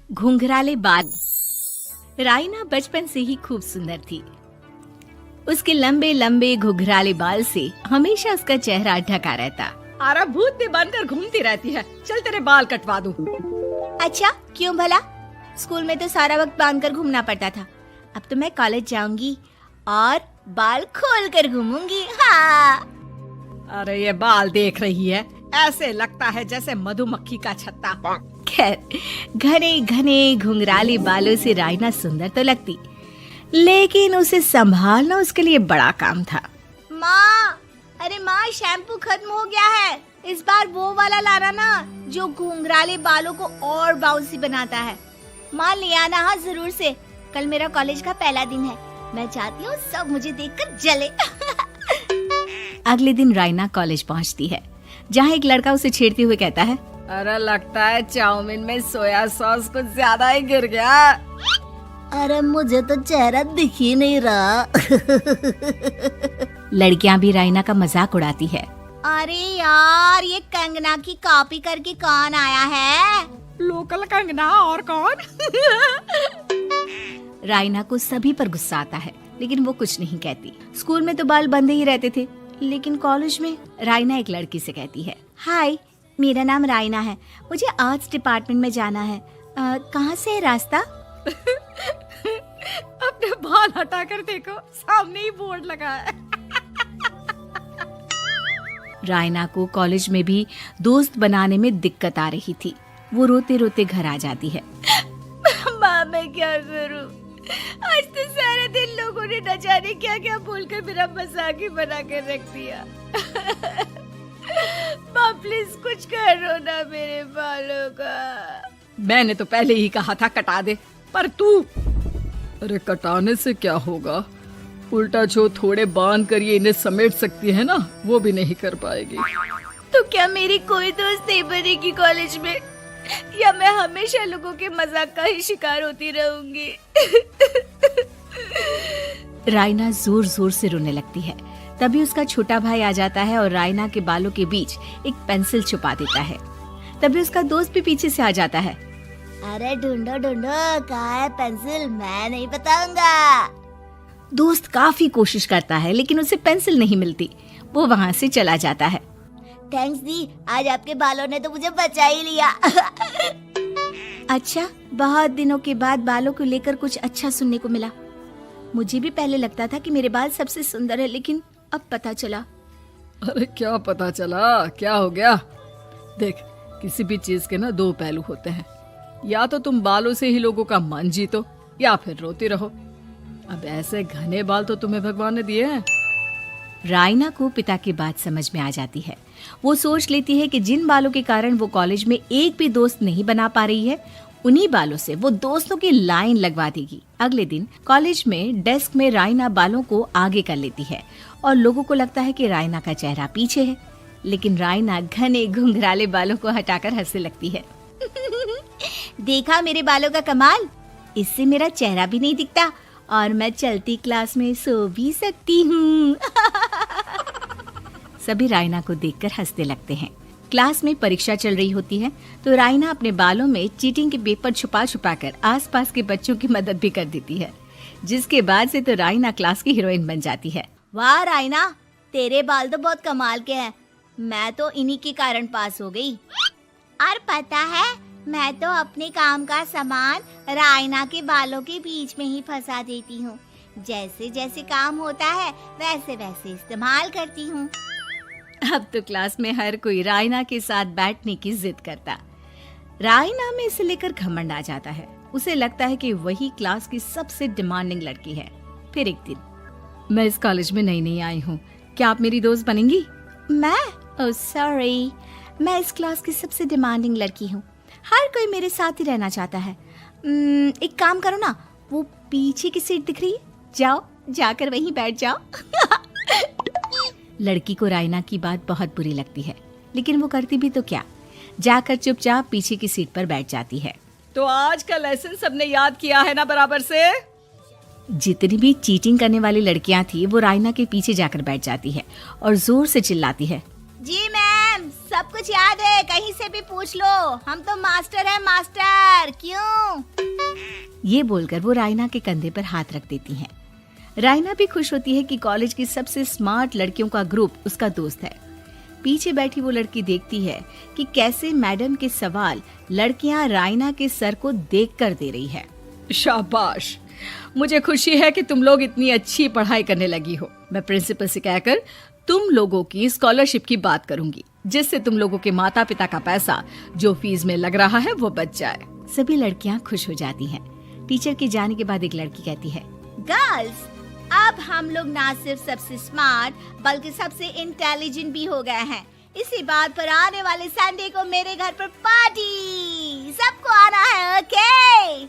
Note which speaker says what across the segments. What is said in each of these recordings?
Speaker 1: घुंघराले बाल। राइना बचपन से ही खूब सुंदर थी। उसके लंबे लंबे घुंघराले बाल से हमेशा उसका चेहरा ढका रहता।
Speaker 2: अरे भूत बनकर घूमती रहती है, चल तेरे बाल कटवा दूं।
Speaker 1: अच्छा, क्यों भला? स्कूल में तो सारा वक्त बांधकर घूमना पड़ता था। अब तो मैं कॉलेज जाऊंगी और बाल खोल कर घूमूंगी। हाँ।
Speaker 2: अरे ये बाल देख रही है, ऐसे लगता है जैसे मधुमक्खी का छत्ता।
Speaker 1: खैर, घने घने घुंघराले बालों से राइना सुंदर तो लगती, लेकिन उसे संभालना उसके लिए बड़ा काम था। माँ, अरे माँ, शैम्पू खत्म हो गया है। इस बार वो वाला लाना ना, जो घुंघराले बालों को और बाउंसी बनाता है। माँ ले आना, हाँ जरूर से। कल मेरा कॉलेज का पहला दिन है, मैं चाहती हूँ सब मुझे देखकर जले। अगले दिन राइना कॉलेज पहुँचती है, जहाँ एक लड़का उसे छेड़ते हुए कहता है,
Speaker 2: अरे लगता है चाउमीन में सोया सॉस कुछ ज्यादा ही गिर गया।
Speaker 1: अरे मुझे तो चेहरा दिख ही नहीं रहा। लड़कियां भी राइना का मजाक उड़ाती है। अरे यार, ये कंगना की कॉपी करके कौन आया है?
Speaker 2: लोकल कंगना और कौन?
Speaker 1: राइना को सभी पर गुस्सा आता है, लेकिन वो कुछ नहीं कहती। स्कूल में तो बाल बंधे ही रहते थे, लेकिन कॉलेज में राइना एक लड़की से कहती है, हाय, मेरा नाम राइना है, मुझे आर्ट्स डिपार्टमेंट में जाना है। कहाँ से है रास्ता?
Speaker 2: अपने बाल हटाकर देखो, सामने ही बोर्ड लगा है।
Speaker 1: राइना को कॉलेज में भी दोस्त बनाने में दिक्कत आ रही थी। वो रोते रोते घर आ जाती है। माँ, मैं क्या करूं? आज तो सारा दिन लोगों ने न जाने क्या क्या बोलकर मेरा मजाक ही बना कर रख दिया। माँ प्लीज कुछ करो ना मेरे बालों का।
Speaker 2: मैंने तो पहले ही कहा था कटा दे, पर तू। अरे कटाने से क्या होगा, उल्टा जो थोड़े बांध कर ये इन्हें समेट सकती है ना, वो भी नहीं कर पाएगी।
Speaker 1: तो क्या मेरी कोई दोस्त नहीं बनेगी कॉलेज में, या मैं हमेशा लोगों के मजाक का ही शिकार होती रहूंगी? राइना जोर जोर से रोने लगती है। तभी उसका छोटा भाई आ जाता है और राइना के बालों के बीच एक पेंसिल छुपा देता है। तभी उसका दोस्त भी पीछे से आ जाता है। अरे ढूंढो ढूंढो, कहाँ है पेंसिल? मैं नहीं बताऊंगा। दोस्त काफी कोशिश करता है, लेकिन उसे पेंसिल नहीं मिलती। वो वहाँ से चला जाता है। थैंक्स दी, आज आपके बालों ने तो मुझे बचा ही लिया। अच्छा, बहुत दिनों के बाद बालों को लेकर कुछ अच्छा सुनने को मिला। मुझे भी पहले लगता था कि मेरे बाल सबसे सुंदर है, लेकिन अब पता चला।
Speaker 2: अरे क्या पता चला, क्या हो गया? देख, किसी भी चीज के ना दो पहलू होते हैं। या तो तुम बालों से ही लोगों का मन जीतो, या फिर रोती रहो। अब ऐसे घने बाल तो तुम्हें भगवान ने दिए हैं।
Speaker 1: राइना को पिता की बात समझ में आ जाती है। वो सोच लेती है कि जिन बालों के कारण वो कॉलेज में एक भी दोस्त नहीं बना पा रही है, उन्हीं बालों से वो दोस्तों की लाइन लगवा देगी। अगले दिन कॉलेज में डेस्क में राइना बालों को आगे कर लेती है और लोगों को लगता है कि राइना का चेहरा पीछे है, लेकिन राइना घने घुंघराले बालों को हटाकर हंसने लगती है। देखा मेरे बालों का कमाल, इससे मेरा चेहरा भी नहीं दिखता और मैं चलती क्लास में सो भी सकती हूँ। सभी राइना को देखकर हंसने लगते हैं। क्लास में परीक्षा चल रही होती है, तो राइना अपने बालों में चीटिंग के पेपर छुपा छुपा कर आसपास के बच्चों की मदद भी कर देती है, जिसके बाद से तो राइना क्लास की हीरोइन बन जाती है। वाह राइना, तेरे बाल तो बहुत कमाल के हैं। मैं तो इन्हीं के कारण पास हो गई। और पता है, मैं तो अपने काम का सामान राइना के बालों के बीच में ही फंसा देती हूँ। जैसे जैसे काम होता है वैसे वैसे इस्तेमाल करती हूँ। अब तो क्लास में हर कोई राइना के साथ बैठने की जिद करता। राइना में इसे लेकर घमंड आ जाता है। उसे लगता है कि वही क्लास की सबसे डिमांडिंग लड़की है। फिर एक दिन,
Speaker 2: मैं इस कॉलेज में नई नई आई हूँ, क्या आप मेरी दोस्त बनेंगी?
Speaker 1: मैं? ओह सॉरी, मैं इस क्लास की सबसे डिमांडिंग लड़की हूँ। हर कोई मेरे साथ ही रहना चाहता है। एक काम करो ना, वो पीछे की सीट दिख रही है, जाओ जाकर वहीं बैठ जाओ। लड़की को राइना की बात बहुत बुरी लगती है, लेकिन वो करती भी तो क्या, जाकर चुपचाप पीछे की सीट पर बैठ जाती है।
Speaker 2: तो आज का लेसन सबने याद किया है ना बराबर से?
Speaker 1: जितनी भी चीटिंग करने वाली लड़कियां थी, वो राइना के पीछे जाकर बैठ जाती है और जोर से चिल्लाती है, जी मैम, सब कुछ याद है, कहीं से भी पूछ लो, हम तो मास्टर हैं मास्टर। क्यों? ये बोलकर वो रायना के कंधे पर हाथ रख देती हैं। रायना भी खुश होती है कि कॉलेज की सबसे स्मार्ट लड़कियों का ग्रुप उसका दोस्त है। पीछे बैठी वो लड़की देखती है कि कैसे मैडम के सवाल लड़कियां रायना के सर को देखकर दे रही है।
Speaker 2: शाबाश, मुझे खुशी है कि तुम लोग इतनी अच्छी पढ़ाई करने लगी हो। मैं प्रिंसिपल से कहकर तुम लोगों की स्कॉलरशिप की बात करूंगी, जिससे तुम लोगों के माता पिता का पैसा जो फीस में लग रहा है वो बच जाए।
Speaker 1: सभी लड़कियां खुश हो जाती हैं। टीचर के जाने के बाद एक लड़की कहती है, गर्ल्स, अब हम लोग ना सिर्फ सबसे स्मार्ट बल्कि सबसे इंटेलिजेंट भी हो गए हैं। इसी बात पर आने वाले संडे को मेरे घर पर पार्टी, सबको आना है, ओके?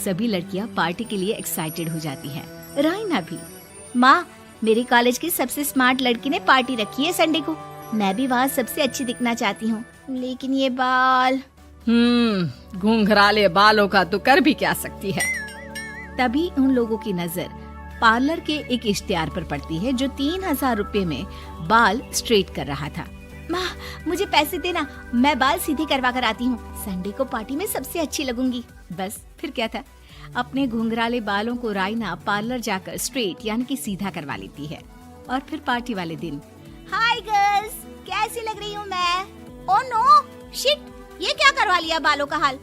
Speaker 1: सभी लड़कियां पार्टी के लिए एक्साइटेड हो जाती हैं। रायना भी। माँ, मेरे कॉलेज की सबसे स्मार्ट लड़की ने पार्टी रखी है संडे को। मैं भी वहाँ सबसे अच्छी दिखना चाहती हूँ, लेकिन ये बाल।
Speaker 2: घुंघराले बालों का तो कर भी क्या सकती है।
Speaker 1: तभी उन लोगों की नजर पार्लर के एक इश्तिहार पर पड़ती है जो 3000 रुपए में बाल स्ट्रेट कर रहा था। माँ, मुझे पैसे देना, मैं बाल सीधे करवा कर आती हूँ। संडे को पार्टी में सबसे अच्छी लगूंगी। बस फिर क्या था, अपने घुंघराले बालों को रायना पार्लर जाकर स्ट्रेट यानी कि सीधा करवा लेती है। और फिर पार्टी वाले दिन, हाय गर्ल्स, कैसी लग रही हूँ मैं? ओह नो, शिट, ये क्या करवा लिया बालों का हाल?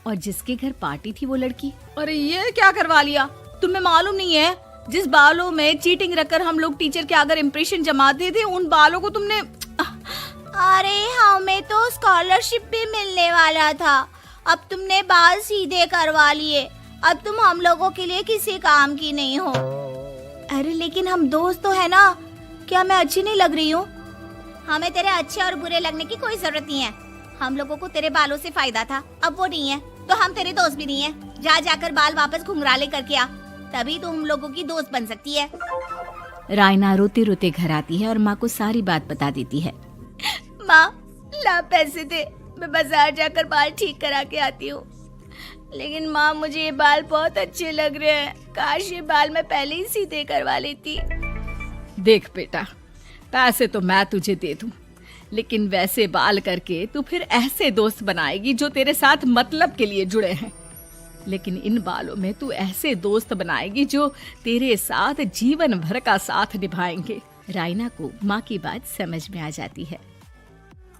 Speaker 1: और जिसके घर पार्टी थी वो लड़की,
Speaker 2: अरे ये क्या करवा लिया?
Speaker 1: तुम्हें मालूम नहीं है, जिस बालों में चीटिंग रखकर हम लोग टीचर के अगर इम्प्रेशन जमाते थे, उन बालों को तुमने। अरे हमें तो स्कॉलरशिप भी मिलने वाला था, अब तुमने बाल सीधे करवा लिए। अब तुम हम लोगों के लिए किसी काम की नहीं हो। अरे लेकिन हम दोस्त तो है ना, क्या मैं अच्छी नहीं लग रही हूँ? हमें तेरे अच्छे और बुरे लगने की कोई जरूरत नहीं है। हम लोगों को तेरे बालों से फायदा था, अब वो नहीं है, तो हम तेरे दोस्त भी नहीं है। जा जाकर बाल वापस घुंघराले करके आ, तभी तो हम लोगों की दोस्त बन सकती है। रायना रोते रोते घर आती है और माँ को सारी बात बता देती है। माँ, ला पैसे दे, मैं बाजार जाकर बाल ठीक करा के आती हूँ। लेकिन माँ, मुझे ये बाल बहुत अच्छे लग रहे हैं, काश ये बाल मैं पहले ही सीधे करवा लेती।
Speaker 2: देख बेटा, पैसे तो मैं तुझे दे दूं, लेकिन वैसे बाल करके तू फिर ऐसे दोस्त बनाएगी जो तेरे साथ मतलब के लिए जुड़े हैं। लेकिन इन बालों में तू ऐसे दोस्त बनाएगी जो तेरे साथ जीवन भर का साथ निभाएंगे। रायना को माँ की बात समझ में आ जाती है।